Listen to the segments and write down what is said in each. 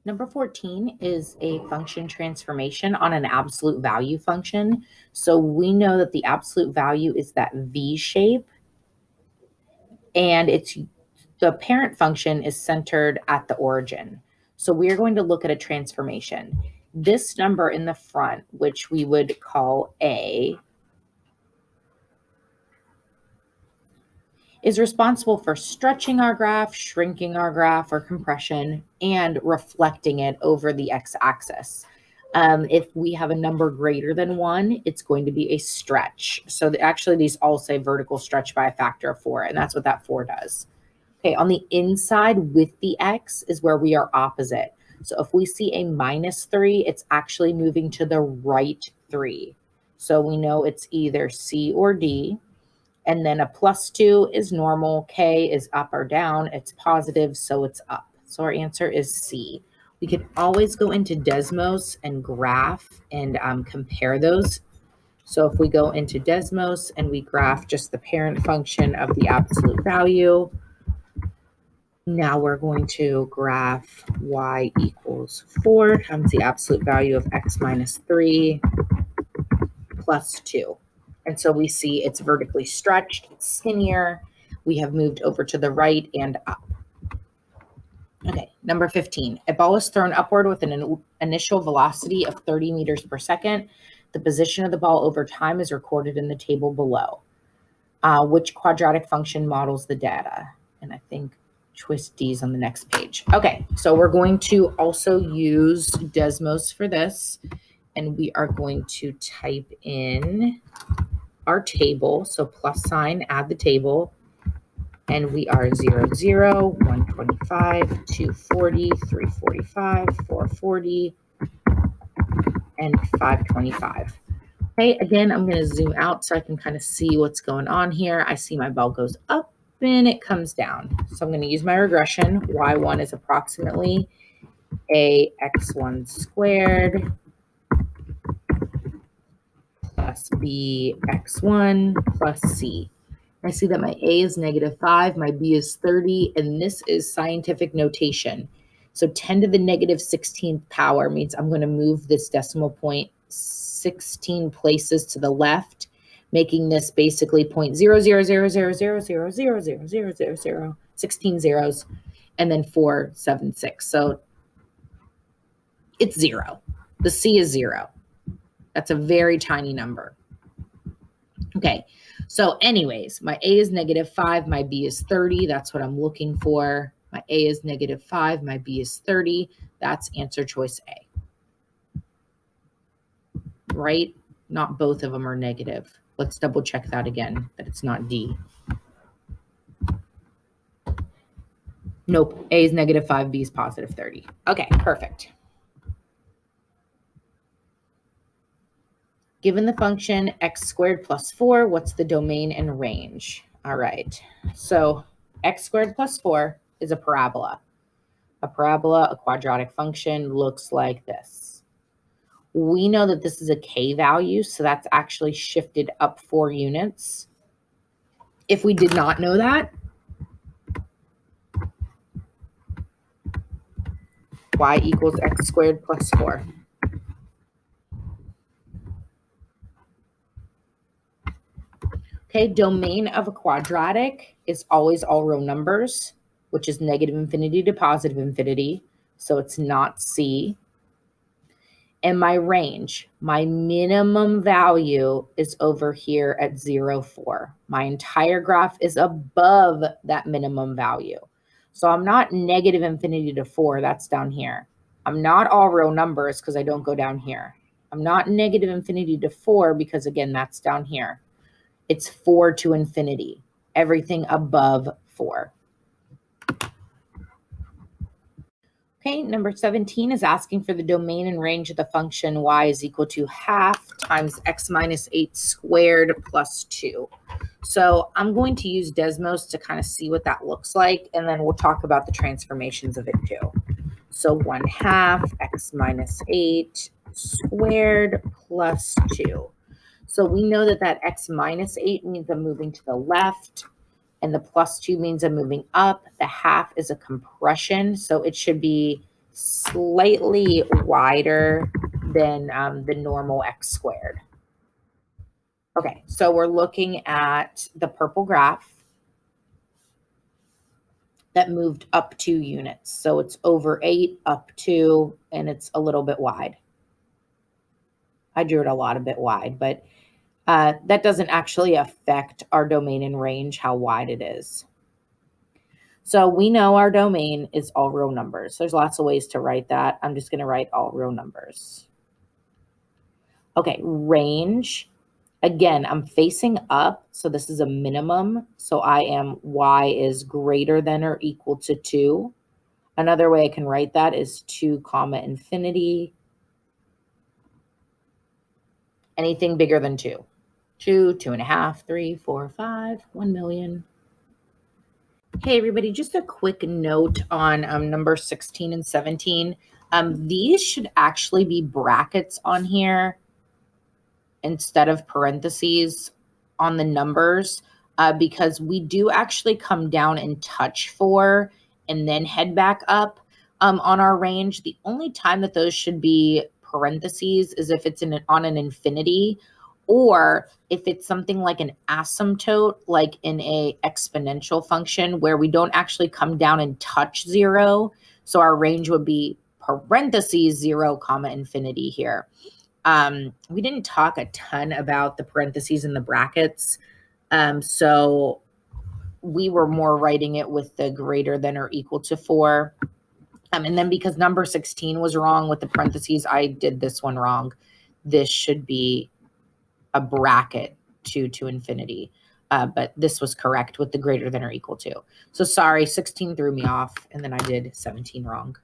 Number 14 is a function transformation on an absolute value function. So we know that the absolute value is that V shape, and the parent function is centered at the origin. So we are going to look at a transformation. This number in the front, which we would call A, is responsible for stretching our graph, shrinking our graph, or compression, and reflecting it over the x-axis. If we have a number greater than 1, it's going to be a stretch. So actually, these all say vertical stretch by a factor of 4, and that's what that 4 does. Okay, on the inside with the x is where we are opposite. So if we see a -3, it's actually moving to the right 3. So we know it's either C or D. And then a +2 is normal. K is up or down. It's positive, so it's up. So our answer is C. We can always go into Desmos and graph and compare those. So if we go into Desmos and we graph just the parent function of the absolute value, now we're going to graph y equals 4 times the absolute value of x minus 3 plus 2. And so we see it's vertically stretched, it's skinnier. We have moved over to the right and up. Okay, number 15. A ball is thrown upward with an initial velocity of 30 meters per second. The position of the ball over time is recorded in the table below. Which quadratic function models the data? And I think choice D is on the next page. Okay, so we're going to also use Desmos for this. And we are going to type in our table. So plus sign, add the table. And we are 0, 0, 125, 240, 345, 440, and 525. Okay, again, I'm going to zoom out so I can kind of see what's going on here. I see my ball goes up and it comes down. So I'm going to use my regression. Y1 is approximately AX1 squared plus BX1 plus C. I see that my A is -5, my B is 30, and this is scientific notation. So 10 to the -16th power means I'm going to move this decimal point 16 places to the left, making this basically 0.0000000000000, 16 zeros, and then 476. So it's 0. The C is 0. That's a very tiny number. Okay, so anyways, my A is -5, my B is 30. That's what I'm looking for. My A is -5, my B is 30. That's answer choice A. Right? Not both of them are negative. Let's double check that again, that it's not D. Nope, A is -5, B is positive 30. Okay, perfect. Given the function x squared plus 4, what's the domain and range? All right, so x squared plus 4 is a parabola. A parabola, a quadratic function, looks like this. We know that this is a k value, so that's actually shifted up 4 units. If we did not know that, y equals x squared plus 4. Okay, domain of a quadratic is always all row numbers, which is -infinity to positive infinity, so it's not C. And my range, my minimum value is over here at 0, 4. My entire graph is above that minimum value. So I'm not -infinity to 4, that's down here. I'm not all row numbers because I don't go down here. I'm not -infinity to 4 because, again, that's down here. It's 4 to infinity, everything above 4. Okay, number 17 is asking for the domain and range of the function y is equal to half times x minus 8 squared plus 2. So I'm going to use Desmos to kind of see what that looks like, and then we'll talk about the transformations of it too. So 1/2 x minus 8 squared plus 2. So we know that that x minus 8 means I'm moving to the left, and the plus 2 means I'm moving up. The half is a compression, so it should be slightly wider than the normal x squared. Okay, so we're looking at the purple graph that moved up 2 units. So it's over 8, up 2, and it's a little bit wide. I drew it a bit wide, but that doesn't actually affect our domain and range, how wide it is. So we know our domain is all real numbers. There's lots of ways to write that. I'm just going to write all real numbers. Okay, range. Again, I'm facing up, so this is a minimum. So I am y is greater than or equal to 2. Another way I can write that is 2 comma infinity. Anything bigger than 2. 2, 2.5, 3, 4, 5, 1 million. Hey, everybody, just a quick note on number 16 and 17. These should actually be brackets on here instead of parentheses on the numbers because we do actually come down and touch 4 and then head back up on our range. The only time that those should be parentheses is if it's on an infinity, or if it's something like an asymptote, like in a exponential function where we don't actually come down and touch 0. So our range would be parentheses 0 comma infinity here. We didn't talk a ton about the parentheses and the brackets. So we were more writing it with the greater than or equal to 4. And then because number 16 was wrong with the parentheses, I did this one wrong. This should be a bracket 2 to infinity. But this was correct with the greater than or equal to. So sorry, 16 threw me off, and then I did 17 wrong.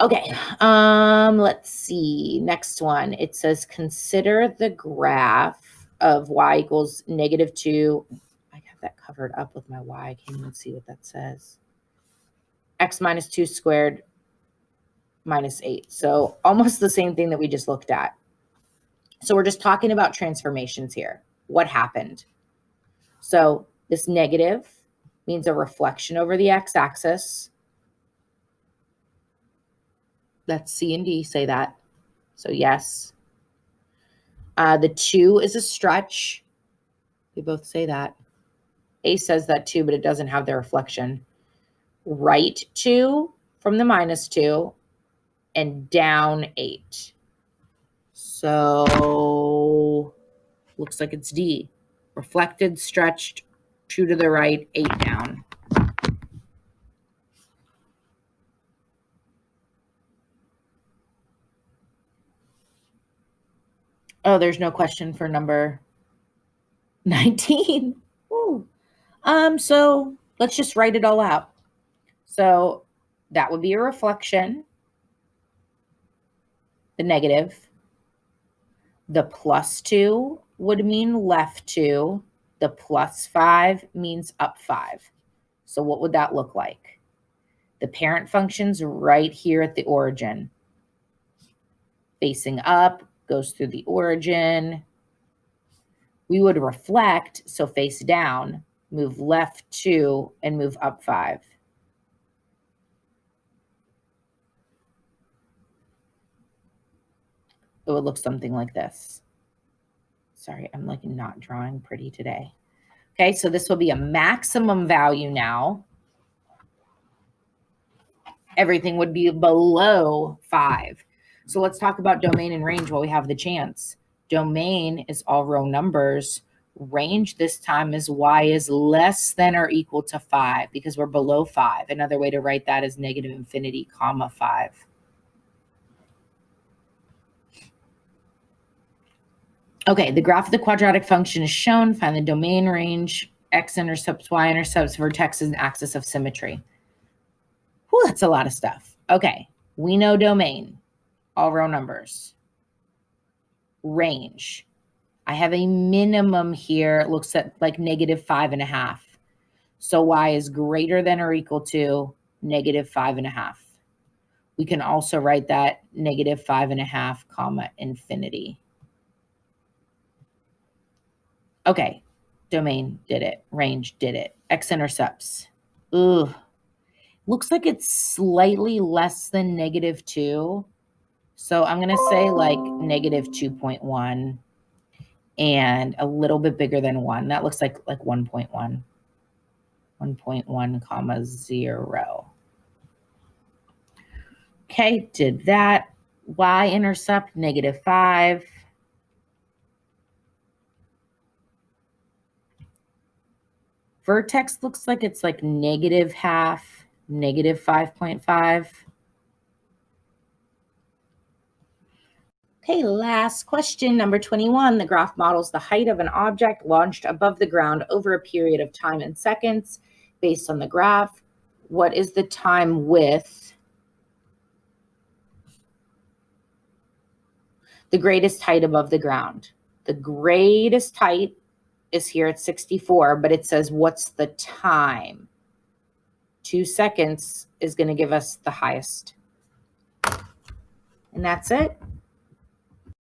Okay, let's see. Next one. It says consider the graph of y equals -2. I have that covered up with my y. I can't even see what that says. X minus 2 squared minus 8. So almost the same thing that we just looked at. So we're just talking about transformations here. What happened? So this negative means a reflection over the x-axis. That's C and D say that. So yes. The 2 is a stretch. They both say that. A says that too, but it doesn't have the reflection. Right 2 from the -2 and down 8. So looks like it's D. Reflected, stretched, 2 to the right, 8 down. Oh, there's no question for number 19. Ooh. So let's just write it all out. So that would be a reflection, the negative. The +2 would mean left 2. The +5 means up 5. So what would that look like? The parent function's right here at the origin. Facing up, goes through the origin. We would reflect, so face down, move left 2, and move up 5. It would look something like this. Sorry, I'm like not drawing pretty today. Okay, so this will be a maximum value now. Everything would be below 5. So let's talk about domain and range while we have the chance. Domain is all real numbers. Range this time is y is less than or equal to 5 because we're below 5. Another way to write that is -infinity, comma 5. Okay, the graph of the quadratic function is shown. Find the domain, range, x-intercepts, y-intercepts, vertex, and axis of symmetry. Whew, that's a lot of stuff. Okay, we know domain, all real numbers. Range. I have a minimum here. It looks at like -5.5. So y is greater than or equal to -5.5. We can also write that -5.5, comma infinity. Okay, domain did it. Range did it. X-intercepts. Ooh, Looks like it's slightly less than -2. So I'm going to say like -2.1 and a little bit bigger than 1. That looks like 1.1. 1.1 comma 0. Okay, did that. Y-intercept -5. Vertex looks like it's like -0.5, -5.5. Okay, last question, number 21. The graph models the height of an object launched above the ground over a period of time in seconds. Based on the graph, what is the time with the greatest height above the ground? The greatest height is here at 64, but it says what's the time? 2 seconds is going to give us the highest. And that's it.